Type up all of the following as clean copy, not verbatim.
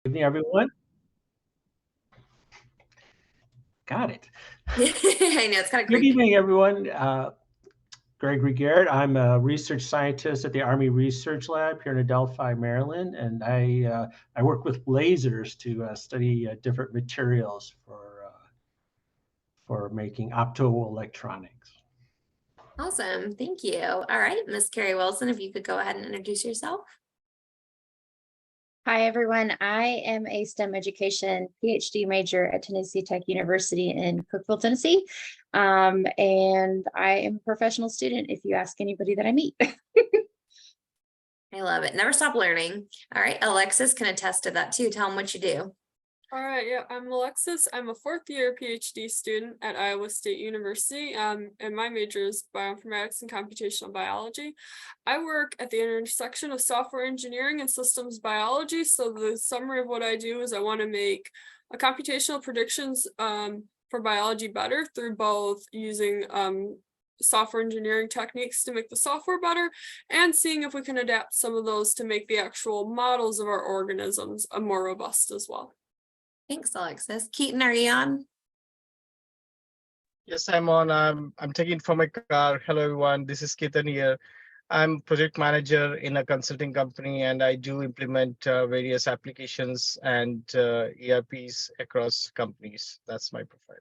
Good evening, everyone. Got it. I know, it's kind of Good creepy. evening, everyone. Gregory Garrett. I'm a research scientist at the Army Research Lab here in Adelphi, Maryland, and I work with lasers to study different materials for making optoelectronics. Awesome. Thank you. All right, Miss Carrie Wilson, if you could go ahead and introduce yourself. Hi, everyone. I am a STEM education PhD major at Tennessee Tech University in Cookeville, Tennessee. And I am a professional student if you ask anybody that I meet. I love it. Never stop learning. All right, Alexis can attest to that too. Tell them what you do. All right, yeah, I'm Alexis. I'm a fourth-year PhD student at Iowa State University, and my major is bioinformatics and computational biology. I work at the intersection of software engineering and systems biology. So the summary of what I do is I want to make computational predictions for biology better through both using software engineering techniques to make the software better and seeing if we can adapt some of those to make the actual models of our organisms more robust as well. Thanks, Alexis. Ketan, are you on? Yes, I'm on. I'm taking from my car. Hello, everyone. This is Ketan here. I'm project manager in a consulting company, and I do implement various applications and ERPs across companies. That's my profile.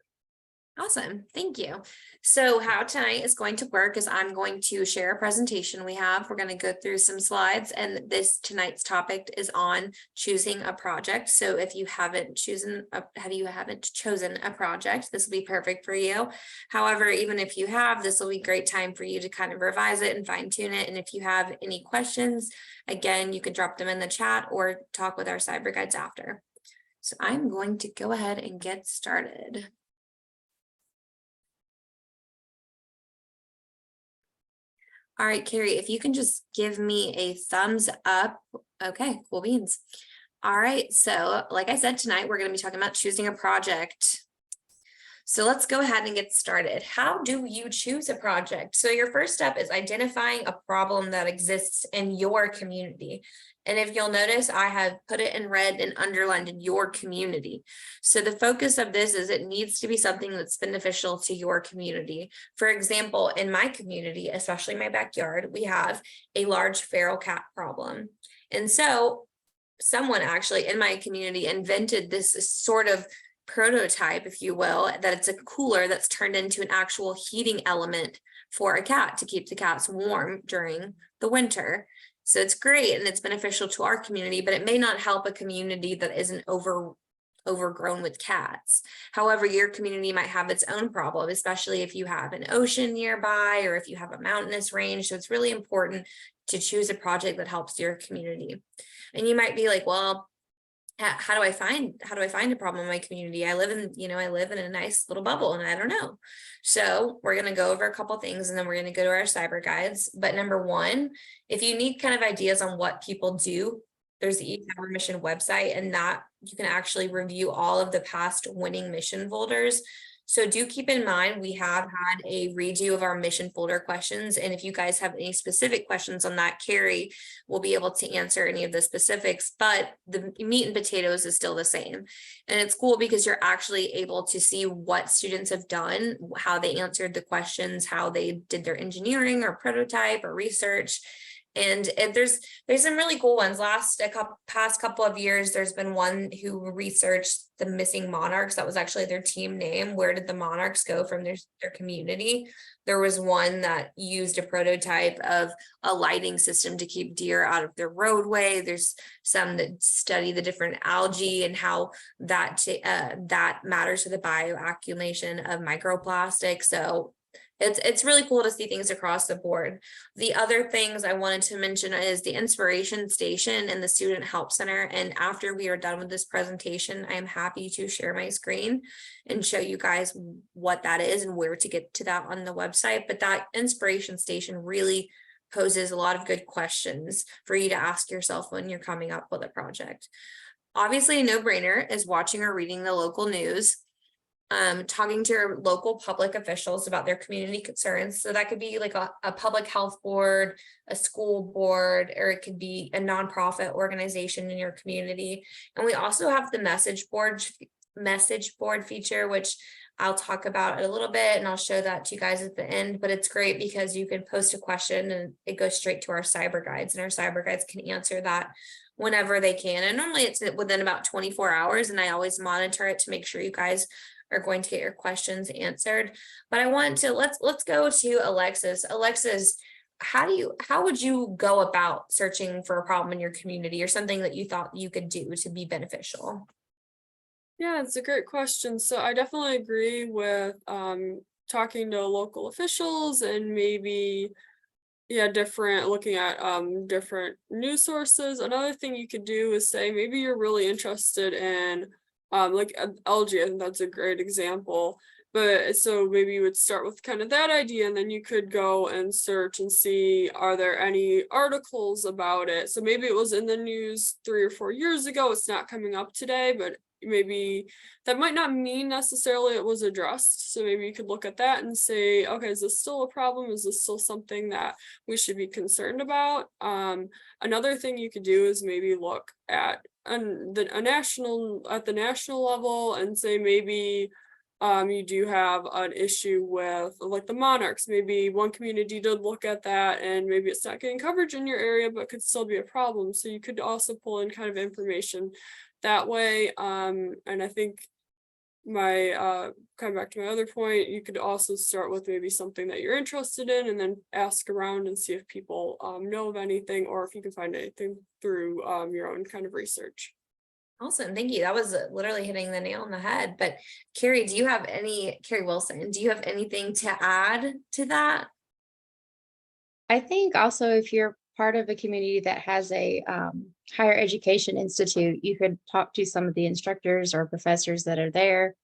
Awesome. Thank you. So how tonight is going to work is I'm going to share a presentation we have. We're going to go through some slides, and tonight's topic is on choosing a project. So if you haven't chosen a project, this will be perfect for you. However, even if you have, this will be a great time for you to kind of revise it and fine tune it. And if you have any questions, again, you can drop them in the chat or talk with our CyberGuides after. So I'm going to go ahead and get started. All right, Carrie, if you can just give me a thumbs up. Okay, cool beans. All right, so like I said, tonight we're going to be talking about choosing a project. So let's go ahead and get started. How do you choose a project? So your first step is identifying a problem that exists in your community. And if you'll notice, I have put it in red and underlined in your community. So the focus of this is it needs to be something that's beneficial to your community. For example, in my community, especially my backyard, we have a large feral cat problem. And so someone actually in my community invented this sort of prototype, if you will, that it's a cooler that's turned into an actual heating element for a cat to keep the cats warm during the winter. So it's great and it's beneficial to our community, but it may not help a community that isn't overgrown with cats. However, your community might have its own problem, especially if you have an ocean nearby or if you have a mountainous range. So it's really important to choose a project that helps your community. And you might be like, well, how do I find a problem in my community? I live in a nice little bubble and I don't know. So we're going to go over a couple things and then we're going to go to our CyberGuides. But number one, if you need kind of ideas on what people do, there's the eCYBERMISSION website, and that you can actually review all of the past winning mission folders. So do keep in mind, we have had a redo of our mission folder questions. And if you guys have any specific questions on that, Carrie will be able to answer any of the specifics, but the meat and potatoes is still the same. And it's cool because you're actually able to see what students have done, how they answered the questions, how they did their engineering or prototype or research. And there's some really cool ones. Past couple of years, there's been one who researched the missing monarchs. That was actually their team name. Where did the monarchs go from their community? There was one that used a prototype of a lighting system to keep deer out of their roadway. There's some that study the different algae and how that matters to the bioaccumulation of microplastics. So it's really cool to see things across the board. The other things I wanted to mention is the inspiration station and the student help center. And after we are done with this presentation, I am happy to share my screen and show you guys what that is and where to get to that on the website. But that inspiration station really poses a lot of good questions for you to ask yourself when you're coming up with a project. Obviously, a no-brainer is watching or reading the local news. talking to your local public officials about their community concerns. So that could be like a public health board, a school board, or it could be a nonprofit organization in your community. And we also have the message board feature, which I'll talk about it a little bit, and I'll show that to you guys at the end. But it's great because you can post a question and it goes straight to our CyberGuides, and our CyberGuides can answer that whenever they can. And normally it's within about 24 hours, and I always monitor it to make sure you guys are going to get your questions answered. But I want to let's go to Alexis. Alexis, how would you go about searching for a problem in your community or something that you thought you could do to be beneficial? Yeah, it's a great question. So I definitely agree with talking to local officials and maybe looking at different news sources. Another thing you could do is say maybe you're really interested in like algae. I think that's a great example. But so maybe you would start with kind of that idea, and then you could go and search and see, are there any articles about it? So maybe it was in the news 3 or 4 years ago, it's not coming up today, but maybe that might not mean necessarily it was addressed. So maybe you could look at that and say, okay, is this still a problem? Is this still something that we should be concerned about? Another thing you could do is maybe look at the national level and say maybe you do have an issue with like the monarchs. Maybe one community did look at that and maybe it's not getting coverage in your area, but could still be a problem. So you could also pull in kind of information that way. And I think coming back to my other point, you could also start with maybe something that you're interested in and then ask around and see if people know of anything, or if you can find anything through your own kind of research. Awesome. Thank you. That was literally hitting the nail on the head. But Carrie Wilson, do you have anything to add to that? I think also if you're part of a community that has a higher education institute, you could talk to some of the instructors or professors that are there,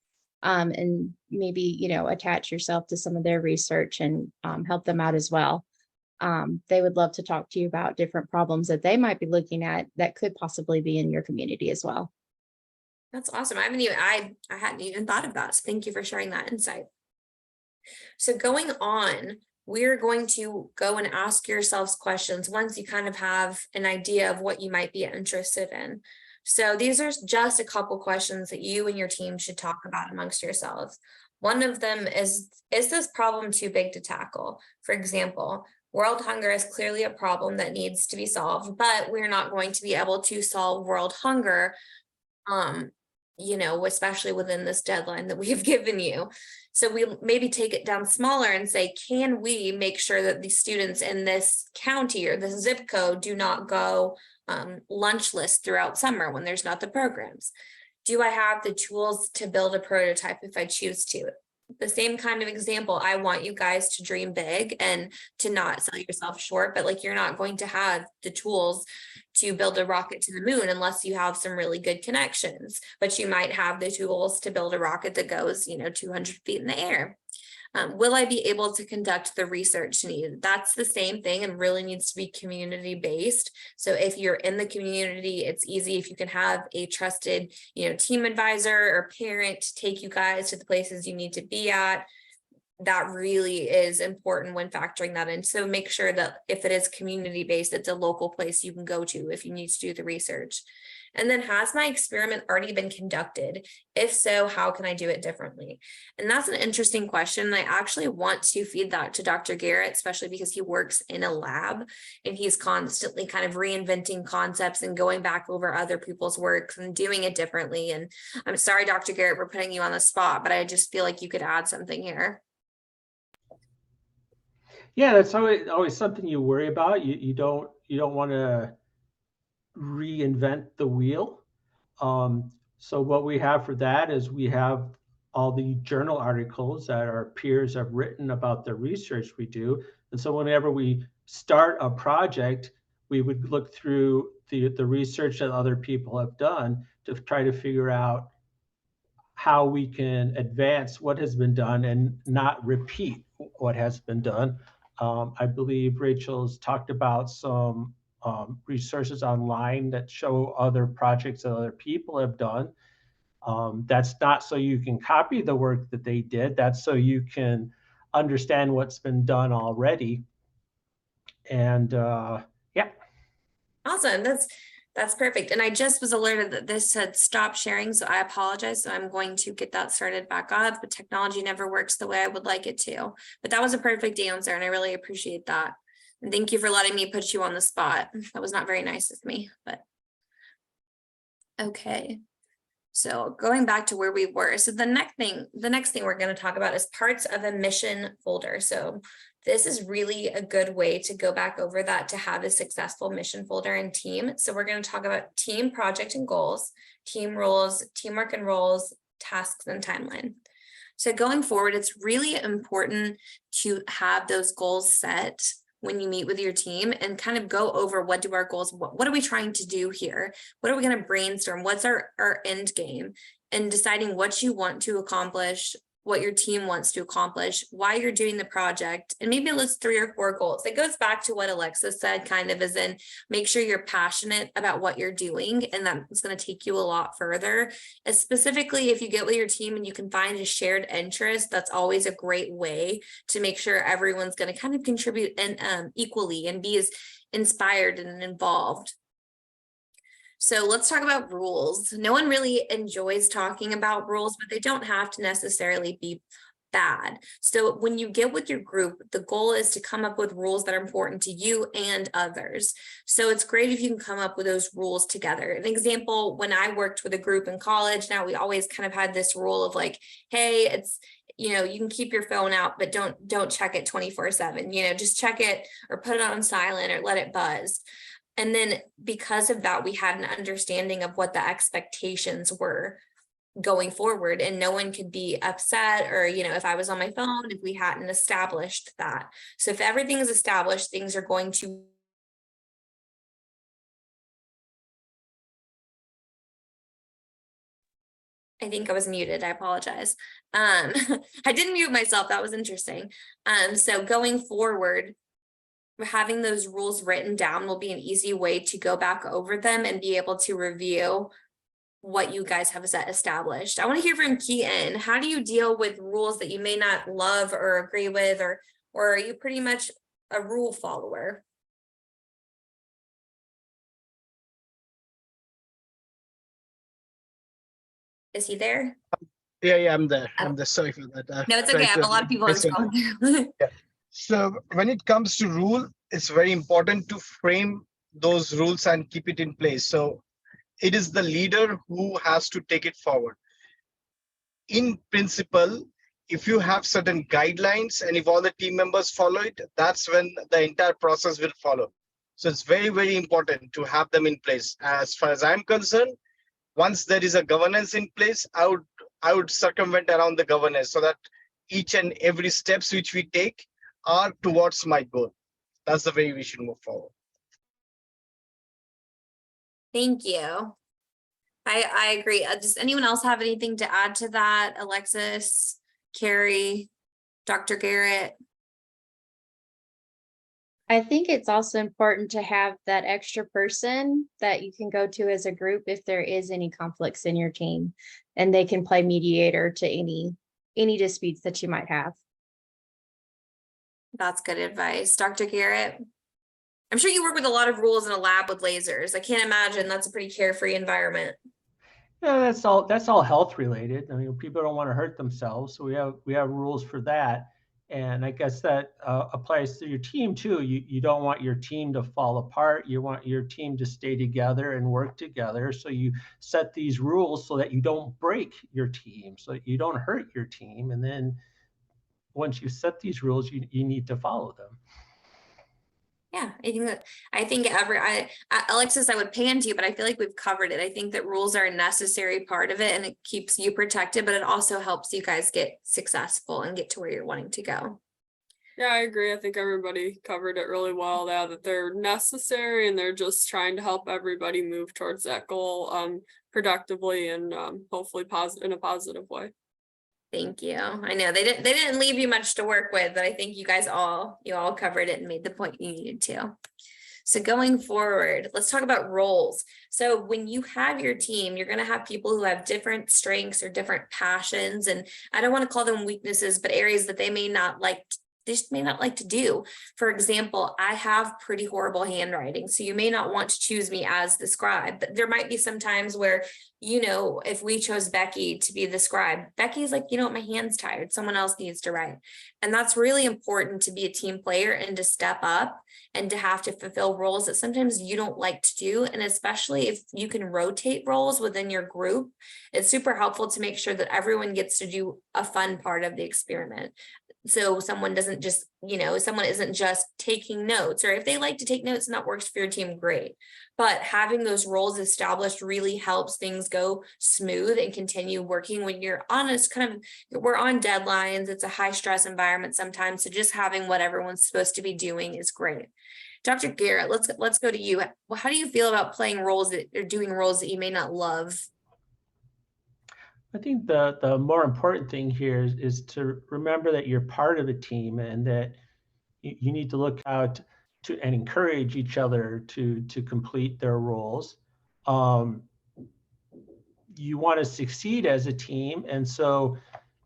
and maybe, attach yourself to some of their research and help them out as well. They would love to talk to you about different problems that they might be looking at that could possibly be in your community as well. That's awesome. I hadn't even thought of that. So thank you for sharing that insight. So going on, we're going to go and ask yourselves questions once you kind of have an idea of what you might be interested in. So these are just a couple questions that you and your team should talk about amongst yourselves. One of them is this problem too big to tackle? For example, world hunger is clearly a problem that needs to be solved, but we're not going to be able to solve world hunger, especially within this deadline that we have given you. So we maybe take it down smaller and say, can we make sure that the students in this county or this zip code do not go lunchless throughout summer when there's not the programs? Do I have the tools to build a prototype if I choose to? The same kind of example, I want you guys to dream big and to not sell yourself short, but like you're not going to have the tools to build a rocket to the moon unless you have some really good connections, but you might have the tools to build a rocket that goes, 200 feet in the air. Will I be able to conduct the research needed? That's the same thing and really needs to be community based. So if you're in the community, it's easy if you can have a trusted, team advisor or parent take you guys to the places you need to be at. That really is important when factoring that in. So make sure that if it is community based, it's a local place you can go to if you need to do the research. And then, has my experiment already been conducted? If so, how can I do it differently? And that's an interesting question. I actually want to feed that to Dr. Garrett, especially because he works in a lab and he's constantly kind of reinventing concepts and going back over other people's works and doing it differently. And I'm sorry, Dr. Garrett, we're putting you on the spot, but I just feel like you could add something here. Yeah, that's always something you worry about. You don't want to reinvent the wheel. So what we have for that is we have all the journal articles that our peers have written about the research we do. And so whenever we start a project, we would look through the research that other people have done to try to figure out how we can advance what has been done and not repeat what has been done. I believe Rachel's talked about some resources online that show other projects that other people have done. That's not so you can copy the work that they did. That's so you can understand what's been done already. And yeah. Awesome. That's perfect. And I just was alerted that this had stopped sharing, so I apologize. So I'm going to get that started back up, but technology never works the way I would like it to. But that was a perfect answer, and I really appreciate that. And thank you for letting me put you on the spot. That was not very nice of me, but okay. So going back to where we were, so the next thing we're going to talk about is parts of a mission folder. So this is really a good way to go back over that to have a successful mission folder and team. So we're going to talk about team, project, and goals, team roles, teamwork and roles, tasks, and timeline. So going forward, it's really important to have those goals set when you meet with your team and kind of go over what do our goals, what are we trying to do here? What are we going to brainstorm? What's our end game? And deciding what you want to accomplish, what your team wants to accomplish, why you're doing the project, and maybe list 3 or 4 goals. It goes back to what Alexis said, kind of as in make sure you're passionate about what you're doing, and that's going to take you a lot further. And specifically, if you get with your team and you can find a shared interest, that's always a great way to make sure everyone's going to kind of contribute and equally and be as inspired and involved. So let's talk about rules. No one really enjoys talking about rules, but they don't have to necessarily be bad. So when you get with your group, the goal is to come up with rules that are important to you and others. So it's great if you can come up with those rules together. An example, when I worked with a group in college, now we always kind of had this rule of like, hey, it's, you know, you can keep your phone out, but don't check it 24/7, you know, just check it or put it on silent or let it buzz. And then because of that, we had an understanding of what the expectations were going forward, and no one could be upset or, you know, if I was on my phone, if we hadn't established that. So if everything is established, things are going to I think I was muted. I apologize. I didn't mute myself. That was interesting. So going forward, having those rules written down will be an easy way to go back over them and be able to review what you guys have established. I want to hear from Ketan. How do you deal with rules that you may not love or agree with, or are you pretty much a rule follower? Is he there? Yeah, I'm there. I'm there. Sorry for that. No, it's okay. I have a lot of people on screen. Yeah. So when it comes to rule, it's very important to frame those rules and keep it in place. So it is the leader who has to take it forward. In principle, if you have certain guidelines and if all the team members follow it, that's when the entire process will follow. So it's very, very important to have them in place. As far as I'm concerned, once there is a governance in place, I would circumvent around the governance so that each and every steps which we take are towards my goal. That's the way we should move forward. Thank you. I agree. Does anyone else have anything to add to that? Alexis, Carrie, Dr. Garrett? I think it's also important to have that extra person that you can go to as a group if there is any conflicts in your team, and they can play mediator to any disputes that you might have. That's good advice. Dr. Garrett? I'm sure you work with a lot of rules in a lab with lasers. I can't imagine that's a pretty carefree environment. Yeah, that's all health related. I mean, people don't want to hurt themselves, so we have rules for that. And I guess that applies to your team too. You don't want your team to fall apart. You want your team to stay together and work together. So you set these rules so that you don't break your team, so that you don't hurt your team. And then once you set these rules, you need to follow them. Yeah, Alexis, I would pan to you, but I feel like we've covered it. I think that rules are a necessary part of it, and it keeps you protected, but it also helps you guys get successful and get to where you're wanting to go. Yeah, I agree. I think everybody covered it really well now, that they're necessary and they're just trying to help everybody move towards that goal productively and hopefully in a positive way. Thank you. I know they didn't leave you much to work with, but I think you all covered it and made the point you needed to. So going forward, let's talk about roles. So when you have your team, you're going to have people who have different strengths or different passions, and I don't want to call them weaknesses, but areas that they may not like to do. For example, I have pretty horrible handwriting, so you may not want to choose me as the scribe, but there might be some times where, you know, if we chose Becky to be the scribe, Becky's like, you know what, my hand's tired, someone else needs to write. And that's really important to be a team player and to step up and to have to fulfill roles that sometimes you don't like to do. And especially if you can rotate roles within your group, it's super helpful to make sure that everyone gets to do a fun part of the experiment. So someone doesn't just, you know, someone isn't just taking notes, or if they like to take notes and that works for your team, great. But having those roles established really helps things go smooth and continue working when you're honest, we're on deadlines. It's a high stress environment sometimes. So just having what everyone's supposed to be doing is great. Dr. Garrett, let's go to you. How do you feel about playing roles or doing roles that you may not love? I think the more important thing here is to remember that you're part of a team, and that you need to look out to and encourage each other to complete their roles. You want to succeed as a team, and so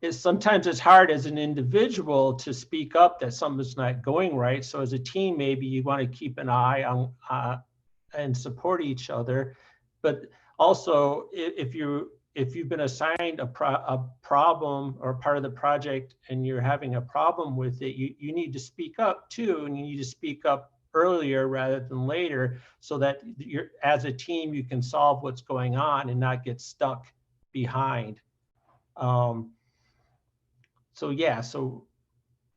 sometimes it's hard as an individual to speak up that something's not going right. So as a team, maybe you want to keep an eye on and support each other. But also, if you've been assigned a problem or part of the project and you're having a problem with it, you need to speak up too, and you need to speak up earlier rather than later, so that you're, as a team, you can solve what's going on and not get stuck behind. So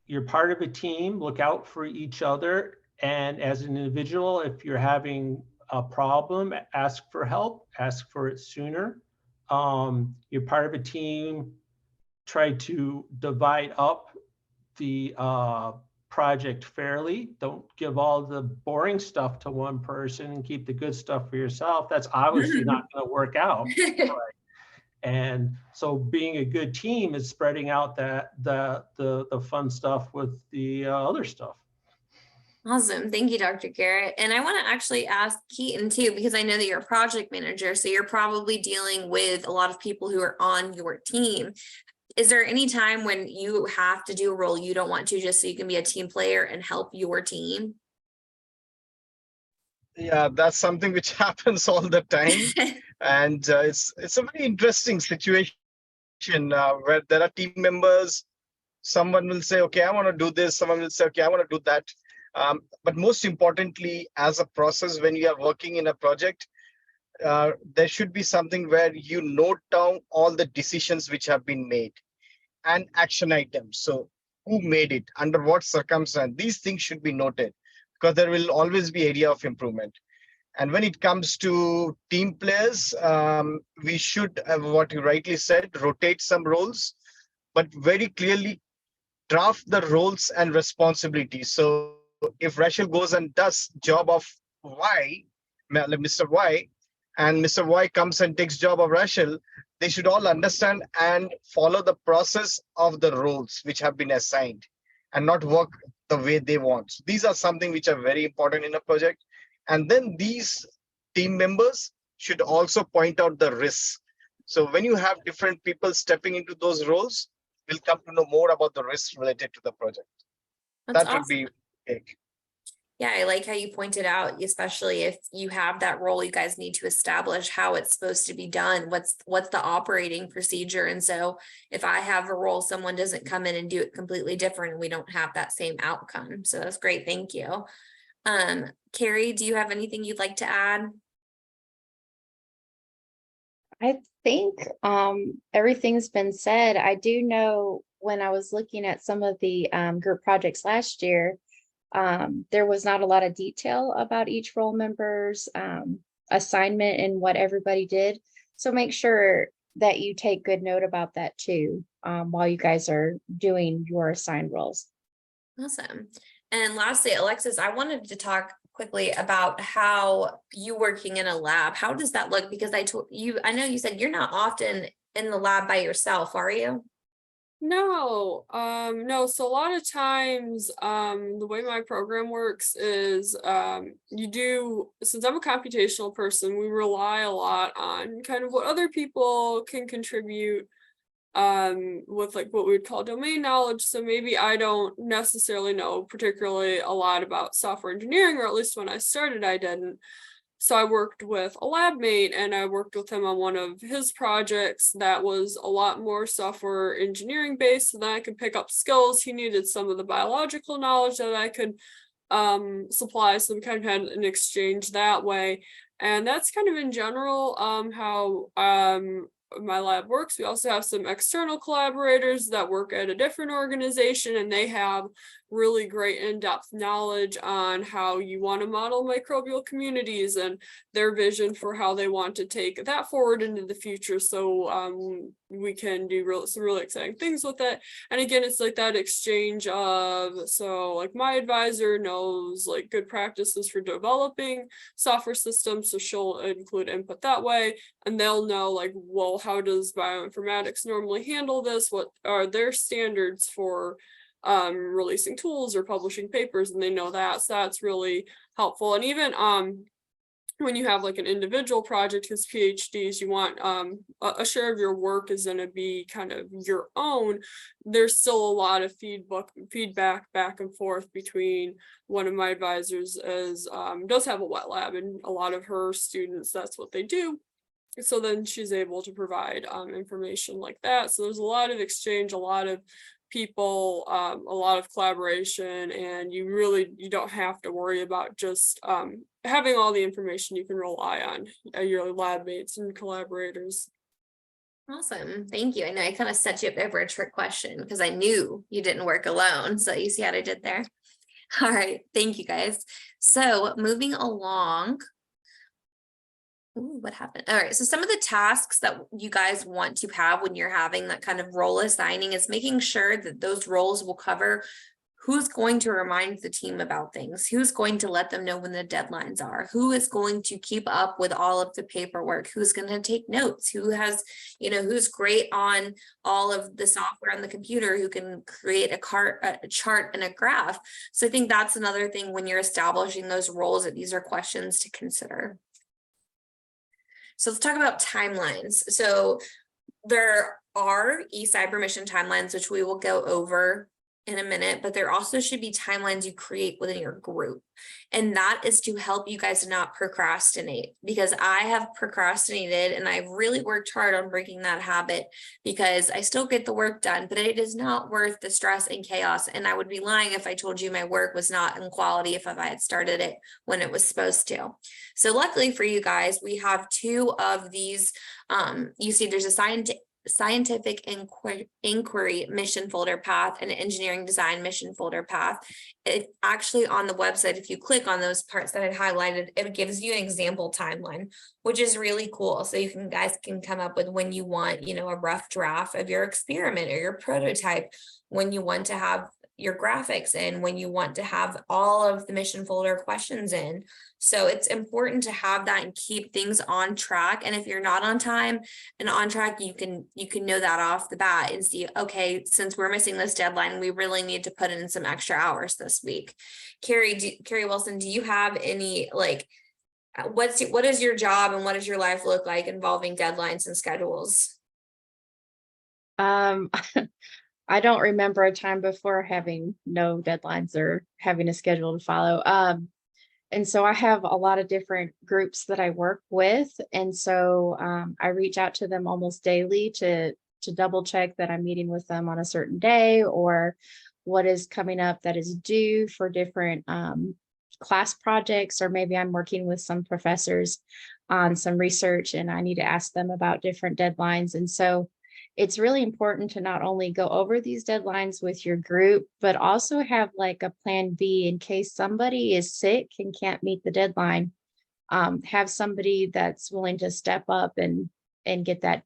you're part of a team, look out for each other. And as an individual, if you're having a problem, ask for help, ask for it sooner. You're part of a team, try to divide up the project fairly. Don't give all the boring stuff to one person and keep the good stuff for yourself. That's obviously not going to work out. Right? And so being a good team is spreading out the fun stuff with the other stuff. Awesome. Thank you, Dr. Garrett. And I want to actually ask Ketan too, because I know that you're a project manager, so you're probably dealing with a lot of people who are on your team. Is there any time when you have to do a role you don't want to, just so you can be a team player and help your team? Yeah, that's something which happens all the time. And it's a very interesting situation where there are team members. Someone will say, okay, I want to do this. Someone will say, okay, I want to do that. But most importantly, as a process, when you are working in a project, there should be something where you note down all the decisions which have been made and action items. So who made it, under what circumstance, these things should be noted, because there will always be area of improvement. And when it comes to team players, we should, what you rightly said, rotate some roles, but very clearly draft the roles and responsibilities. So if Rachel goes and does job of Y, Mr. Y, and Mr. Y comes and takes job of Rachel, they should all understand and follow the process of the roles which have been assigned and not work the way they want. So these are something which are very important in a project. And then these team members should also point out the risks. So when you have different people stepping into those roles, we'll come to know more about the risks related to the project. That's that awesome. would be big. Yeah, I like how you pointed out, especially if you have that role, you guys need to establish how it's supposed to be done. What's the operating procedure? And so if I have a role, someone doesn't come in and do it completely different, and we don't have that same outcome. So that's great. Thank you. Carrie, do you have anything you'd like to add? I think everything's been said. I do know when I was looking at some of the group projects last year, there was not a lot of detail about each role member's assignment and what everybody did. So make sure that you take good note about that too, while you guys are doing your assigned roles. Awesome. And lastly, Alexis, I wanted to talk quickly about how you working in a lab. How does that look? Because I know you said you're not often in the lab by yourself, are you? No. So a lot of times, the way my program works is, since I'm a computational person, we rely a lot on kind of what other people can contribute, with like what we would call domain knowledge. So maybe I don't necessarily know particularly a lot about software engineering, or at least when I started, I didn't. So I worked with a lab mate, and I worked with him on one of his projects that was a lot more software engineering based, so then I could pick up skills. He needed some of the biological knowledge that I could supply, so we kind of had an exchange that way. And that's kind of in general how my lab works. We also have some external collaborators that work at a different organization, and they have really great in-depth knowledge on how you want to model microbial communities and their vision for how they want to take that forward into the future. So we can do some really exciting things with it. And again, it's like that exchange of, so like my advisor knows like good practices for developing software systems, so she'll include input that way, and they'll know like, well, how does bioinformatics normally handle this? What are their standards for releasing tools or publishing papers, and they know that, so that's really helpful. And even when you have like an individual project whose PhDs, you want a share of your work is going to be kind of your own. There's still a lot of feedback back and forth between one of my advisors does have a wet lab, and a lot of her students, that's what they do. So then she's able to provide information like that. So there's a lot of exchange, a lot of people, a lot of collaboration, and you don't have to worry about just having all the information. You can rely on your lab mates and collaborators. Awesome. Thank you. I know I kind of set you up there for a trick question because I knew you didn't work alone. So you see what I did there? All right. Thank you guys. So moving along. Ooh, what happened? All right. So some of the tasks that you guys want to have when you're having that kind of role assigning is making sure that those roles will cover who's going to remind the team about things, who's going to let them know when the deadlines are, who is going to keep up with all of the paperwork, who's going to take notes, who has, who's great on all of the software on the computer, who can create a chart and a graph. So I think that's another thing when you're establishing those roles, that these are questions to consider. So let's talk about timelines. So there are eCYBERMISSION timelines, which we will go over in a minute, but there also should be timelines you create within your group. And that is to help you guys not procrastinate, because I have procrastinated and I've really worked hard on breaking that habit, because I still get the work done, but it is not worth the stress and chaos. And I would be lying if I told you my work was not in quality if I had started it when it was supposed to. So luckily for you guys, we have two of these. You see there's a scientific inquiry mission folder path and engineering design mission folder path. It actually on the website, if you click on those parts that I highlighted, it gives you an example timeline, which is really cool. So you guys can come up with when you want, a rough draft of your experiment or your prototype, when you want to have your graphics in, when you want to have all of the mission folder questions in. So it's important to have that and keep things on track. And if you're not on time and on track, you can know that off the bat and see, okay, since we're missing this deadline, we really need to put in some extra hours this week. Carrie Wilson, do you have any, what is your job and what does your life look like involving deadlines and schedules? I don't remember a time before having no deadlines or having a schedule to follow. And so I have a lot of different groups that I work with. And so I reach out to them almost daily to double check that I'm meeting with them on a certain day, or what is coming up that is due for different class projects, or maybe I'm working with some professors on some research and I need to ask them about different deadlines. And so it's really important to not only go over these deadlines with your group, but also have like a plan B in case somebody is sick and can't meet the deadline. Have somebody that's willing to step up and get that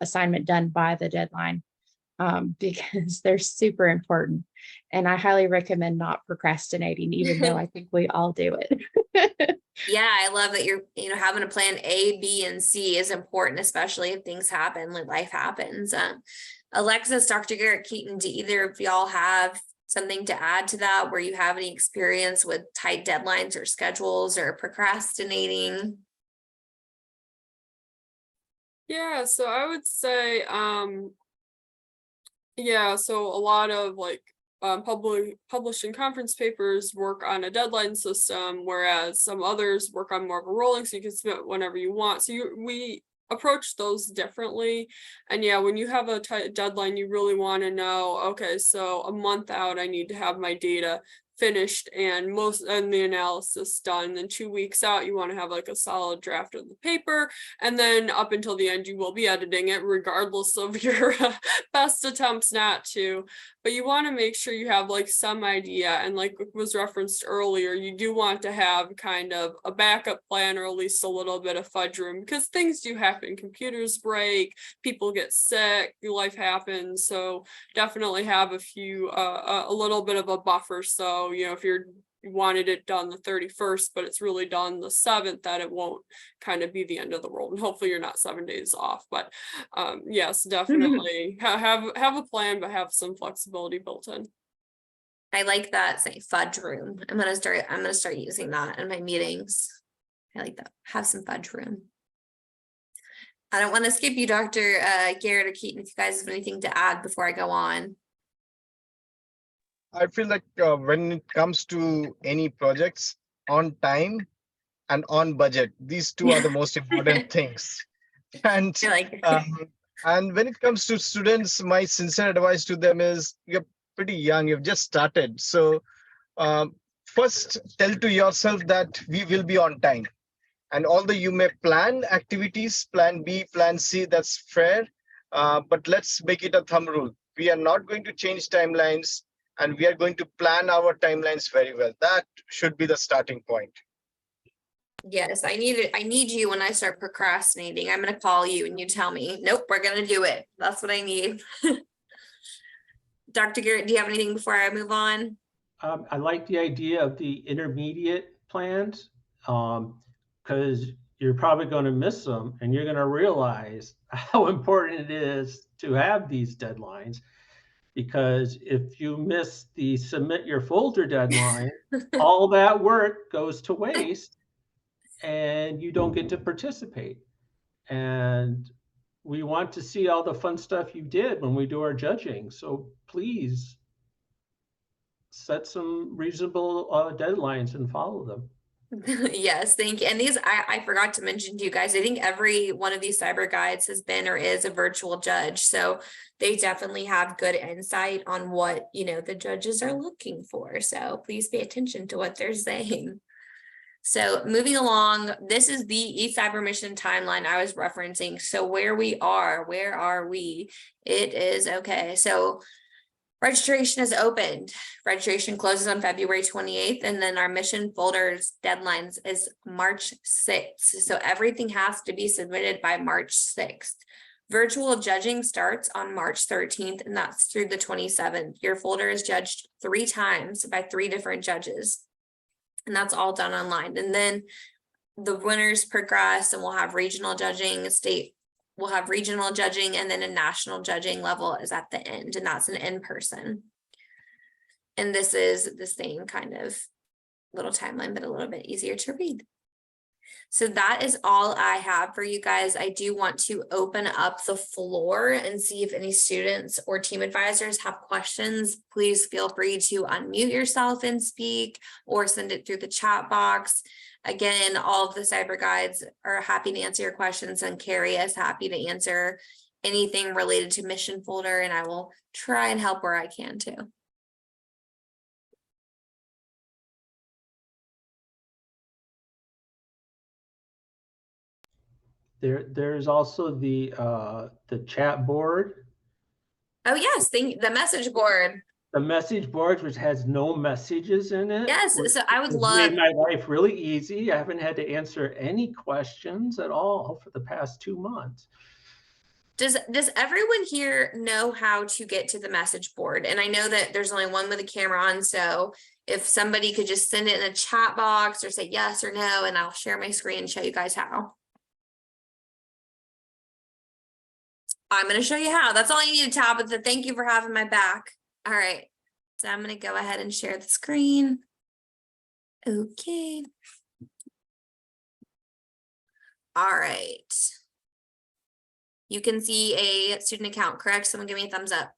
assignment done by the deadline, because they're super important. And I highly recommend not procrastinating, even though I think we all do it. Yeah, I love that you're, having a plan A, B, and C is important, especially if things happen, like life happens. Alexis, Dr. Garrett, Ketan, do either of y'all have something to add to that where you have any experience with tight deadlines or schedules or procrastinating? Yeah, so I would say, yeah, so a lot of like publishing conference papers work on a deadline system, whereas some others work on more of a rolling, so you can submit whenever you want. So we approach those differently. And yeah, when you have a tight deadline, you really want to know, okay, so a month out, I need to have my data finished and the analysis done. Then 2 weeks out, you want to have like a solid draft of the paper, and then up until the end, you will be editing it regardless of your best attempts not to. But you want to make sure you have like some idea, and like was referenced earlier, you do want to have kind of a backup plan, or at least a little bit of fudge room, because things do happen. Computers break, people get sick, life happens. So definitely have a little bit of a buffer. So, if you wanted it done the 31st, but it's really done the 7th, that it won't kind of be the end of the world. And hopefully you're not 7 days off. But yes, definitely have a plan, but have some flexibility built in. I like that, say fudge room. I'm gonna start using that in my meetings. I like that. Have some fudge room. I don't want to skip you, Dr. Garrett or Ketan, if you guys have anything to add before I go on. I feel like when it comes to any projects, on time and on budget, these two are the most important things. And I like and when it comes to students, my sincere advice to them is, you're pretty young, you've just started. So first tell to yourself that we will be on time. And although you may plan activities, plan B, plan C, that's fair. But let's make it a thumb rule. We are not going to change timelines, and we are going to plan our timelines very well. That should be the starting point. Yes, I need you when I start procrastinating. I'm gonna call you and you tell me, nope, we're gonna do it. That's what I need. Dr. Garrett, do you have anything before I move on? I like the idea of the intermediate plans, because you're probably going to miss them, and you're going to realize how important it is to have these deadlines. Because if you miss the submit your folder deadline, all that work goes to waste and you don't get to participate. And we want to see all the fun stuff you did when we do our judging. So please set some reasonable deadlines and follow them. Yes, thank you. And these, I forgot to mention to you guys, I think every one of these cyber guides has been or is a virtual judge. So they definitely have good insight on what, the judges are looking for. So please pay attention to what they're saying. So moving along, this is the eCYBERMISSION timeline I was referencing. So where are we? It is okay. So registration is opened. Registration closes on February 28th, and then our mission folders deadlines is March 6th. So everything has to be submitted by March 6th. Virtual judging starts on March 13th, and that's through the 27th. Your folder is judged 3 times by 3 different judges, and that's all done online. And then the winners progress, and we'll have regional judging, we'll have regional judging, and then a national judging level is at the end, and that's an in-person. And this is the same kind of little timeline, but a little bit easier to read. So that is all I have for you guys. I do want to open up the floor and see if any students or team advisors have questions. Please feel free to unmute yourself and speak, or send it through the chat box. Again, all of the cyber guides are happy to answer your questions, and Carrie is happy to answer anything related to mission folder, and I will try and help where I can too. There's also the chat board. Oh yes, the message board. The message board, which has no messages in it. Yes, so I would love. Made my life really easy. I haven't had to answer any questions at all for the past 2 months. Does everyone here know how to get to the message board? And I know that there's only one with a camera on, so if somebody could just send it in a chat box or say yes or no, and I'll share my screen and show you guys how. I'm going to show you how. That's all you need, Tabitha. Thank you for having my back. All right. So I'm going to go ahead and share the screen. Okay. All right. You can see a student account, correct? Someone give me a thumbs up.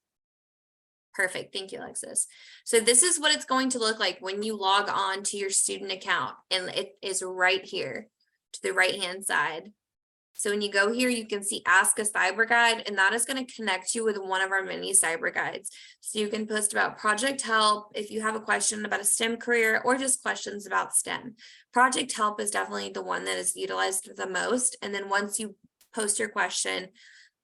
Perfect. Thank you, Alexis. So this is what it's going to look like when you log on to your student account, and it is right here to the right-hand side. So when you go here, you can see Ask a Cyber Guide, and that is going to connect you with one of our many cyber guides. So you can post about project help if you have a question about a STEM career or just questions about STEM. Project help is definitely the one that is utilized the most. And then once you post your question,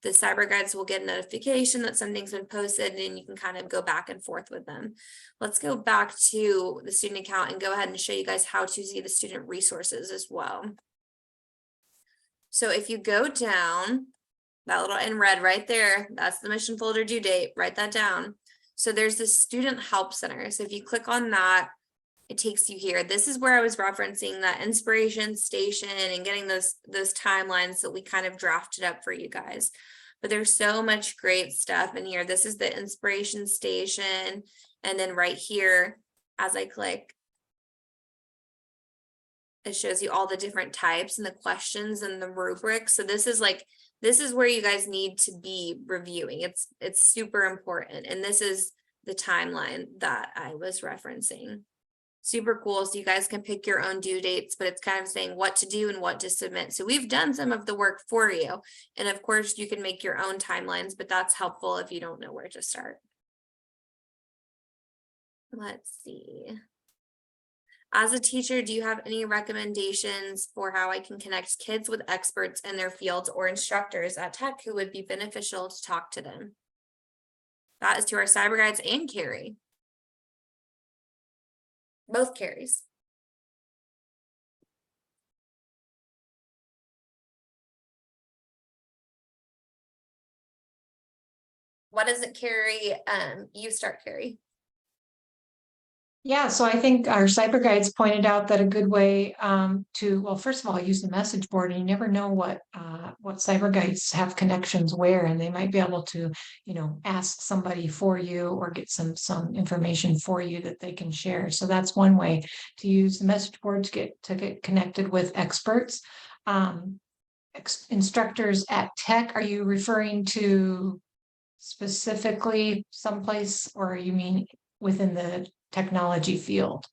the cyber guides will get a notification that something's been posted, and you can kind of go back and forth with them. Let's go back to the student account and go ahead and show you guys how to see the student resources as well. So if you go down, that little in red right there, that's the mission folder due date, write that down. So there's the student help center. So if you click on that, it takes you here. This is where I was referencing that inspiration station and getting those timelines that we kind of drafted up for you guys. But there's so much great stuff in here. This is the inspiration station. And then right here, as I click, it shows you all the different types and the questions and the rubrics. So this is where you guys need to be reviewing. It's super important. And this is the timeline that I was referencing. Super cool. So you guys can pick your own due dates, but it's kind of saying what to do and what to submit. So we've done some of the work for you. And of course you can make your own timelines, but that's helpful if you don't know where to start. Let's see. As a teacher, do you have any recommendations for how I can connect kids with experts in their fields or instructors at Tech who would be beneficial to talk to them? That is to our cyber guides and Carrie. Both Carries. What does it carry? You start, Carrie. Yeah, so I think our cyber guides pointed out that a good way to, well, first of all, use the message board, and you never know what cyber guides have connections where, and they might be able to, ask somebody for you or get some information for you that they can share. So that's one way to use the message board to get connected with experts. Instructors at Tech, are you referring to specifically someplace, or you mean within the technology field?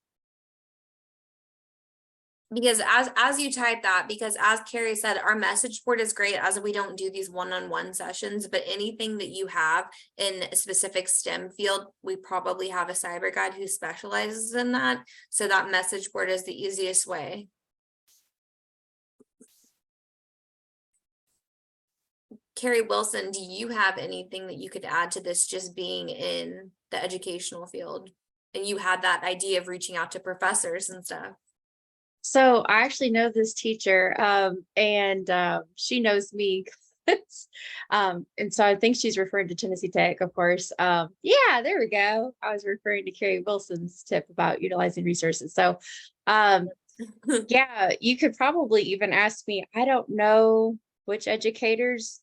Because as you type that, because as Carrie said, our message board is great as we don't do these one-on-one sessions, but anything that you have in a specific STEM field, we probably have a cyber guide who specializes in that. So that message board is the easiest way. Carrie Wilson, do you have anything that you could add to this, just being in the educational field? And you had that idea of reaching out to professors and stuff. So I actually know this teacher, and she knows me. And so I think she's referring to Tennessee Tech, of course. Yeah, there we go. I was referring to Carrie Wilson's tip about utilizing resources. So yeah, you could probably even ask me. I don't know which educators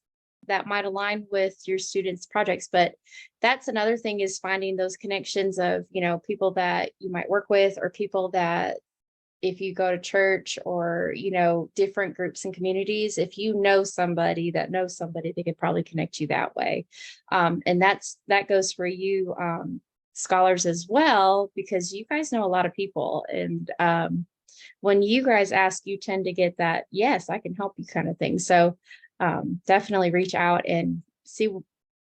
that might align with your students' projects, but that's another thing, is finding those connections of, people that you might work with, or people that, if you go to church or, different groups and communities, if you know somebody that knows somebody, they could probably connect you that way. And that goes for you, scholars as well, because you guys know a lot of people. And when you guys ask, you tend to get that, yes, I can help you kind of thing. So definitely reach out and see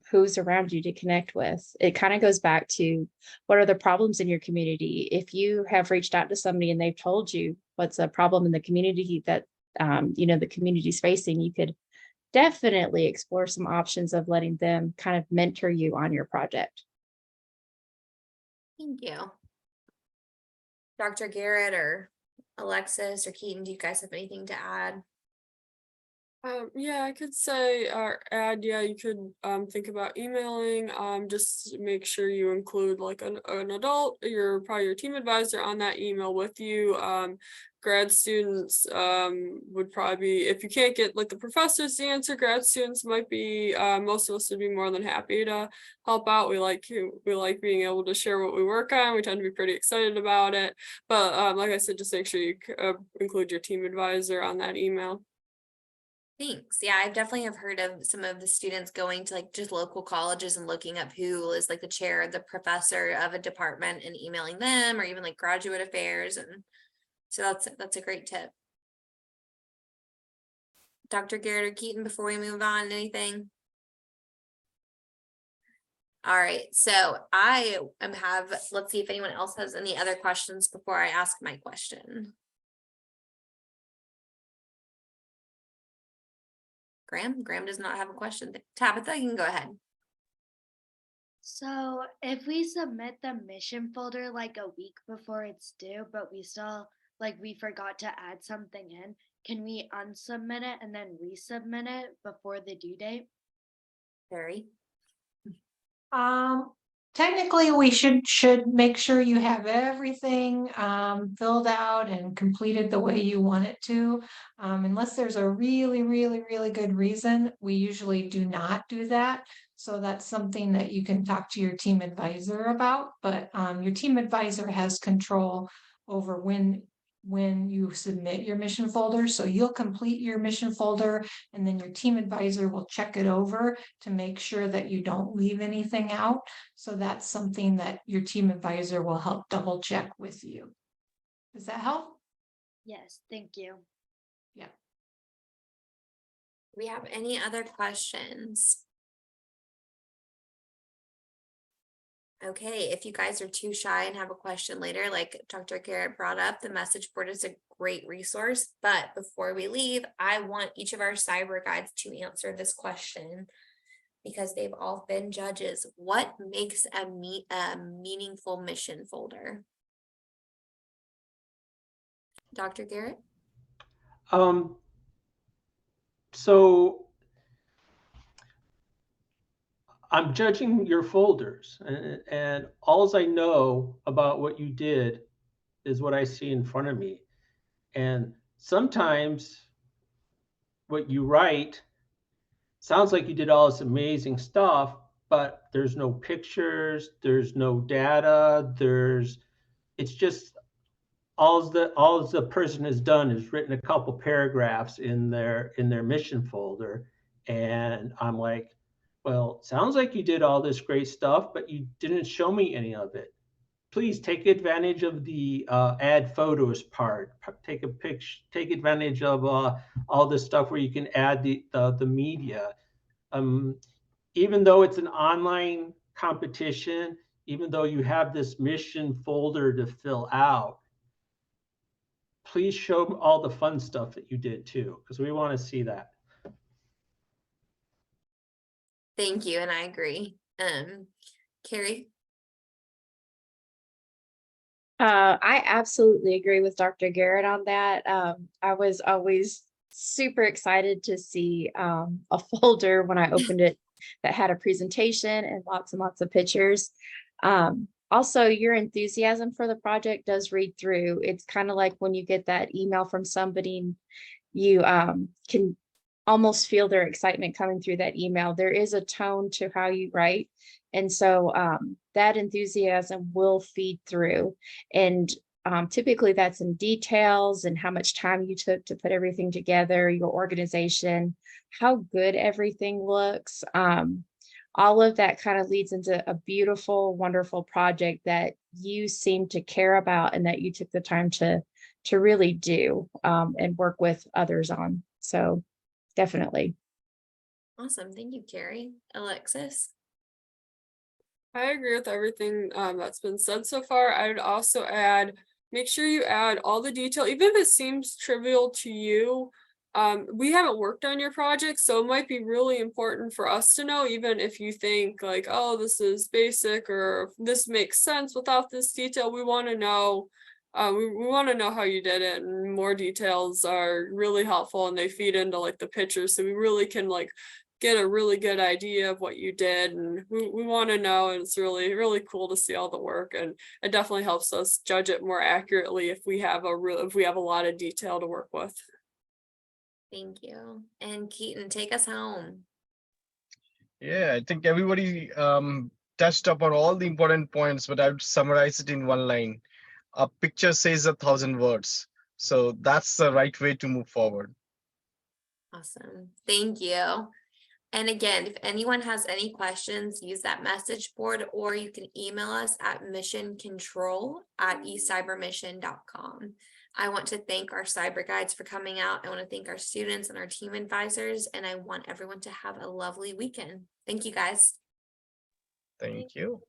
who's around you to connect with. It kind of goes back to, what are the problems in your community? If you have reached out to somebody and they've told you what's a problem in the community that, the community's facing, you could definitely explore some options of letting them kind of mentor you on your project. Thank you. Dr. Garrett or Alexis or Ketan, do you guys have anything to add? Yeah, I could say or add, yeah, you could think about emailing, just make sure you include like an adult, probably your team advisor on that email with you. Grad students would probably be, if you can't get like the professors to answer, grad students might be, most of us would be more than happy to help out. We like being able to share what we work on. We tend to be pretty excited about it. But like I said, just make sure you include your team advisor on that email. Thanks. Yeah, I definitely have heard of some of the students going to like just local colleges and looking up who is like the chair, the professor of a department and emailing them, or even like graduate affairs. And so that's a great tip. Dr. Garrett or Ketan, before we move on, anything? All right, so let's see if anyone else has any other questions before I ask my question. Graham does not have a question. Tabitha, you can go ahead. So if we submit the mission folder like a week before it's due, but we still we forgot to add something in, can we unsubmit it and then resubmit it before the due date? Barry? Technically, we should make sure you have everything filled out and completed the way you want it to. Unless there's a really, really, really good reason, we usually do not do that. So that's something that you can talk to your team advisor about. But your team advisor has control over when you submit your mission folder. So you'll complete your mission folder and then your team advisor will check it over to make sure that you don't leave anything out. So that's something that your team advisor will help double check with you. Does that help? Yes, thank you. Yeah. Do we have any other questions? Okay, if you guys are too shy and have a question later, like Dr. Garrett brought up, the message board is a great resource. But before we leave, I want each of our cyber guides to answer this question because they've all been judges. What makes a meaningful mission folder? Dr. Garrett? So I'm judging your folders, and all I know about what you did is what I see in front of me. And sometimes what you write sounds like you did all this amazing stuff, but there's no pictures, there's no data, it's just all the person has done is written a couple paragraphs in their mission folder. And I'm like, well, sounds like you did all this great stuff, but you didn't show me any of it. Please take advantage of the add photos part. Take advantage of all this stuff where you can add the media. Even though it's an online competition, even though you have this mission folder to fill out, please show all the fun stuff that you did too, because we want to see that. Thank you, and I agree. Carrie? I absolutely agree with Dr. Garrett on that. I was always super excited to see a folder when I opened it that had a presentation and lots of pictures. Also, your enthusiasm for the project does read through. It's kind of like when you get that email from somebody, you can almost feel their excitement coming through that email. There is a tone to how you write. And so that enthusiasm will feed through. And typically that's in details and how much time you took to put everything together, your organization, how good everything looks. All of that kind of leads into a beautiful, wonderful project that you seem to care about and that you took the time to really do and work with others on. So definitely. Awesome. Thank you, Carrie. Alexis? I agree with everything that's been said so far. I would also add, make sure you add all the detail, even if it seems trivial to you. We haven't worked on your project, so it might be really important for us to know, even if you think like, oh, this is basic or this makes sense without this detail. We want to know we want to know how you did it, and more details are really helpful, and they feed into like the pictures, so we really can like get a really good idea of what you did, and we want to know, and it's really cool to see all the work, and it definitely helps us judge it more accurately if we have a lot of detail to work with. Thank you. And Ketan, take us home. Yeah, I think everybody touched upon all the important points, but I've summarized it in one line. A picture says 1,000 words. So that's the right way to move forward. Awesome. Thank you. And again, if anyone has any questions, use that message board, or you can email us at missioncontrol@eCyberMission.com. I want to thank our cyber guides for coming out. I want to thank our students and our team advisors, and I want everyone to have a lovely weekend. Thank you, guys. Thank you.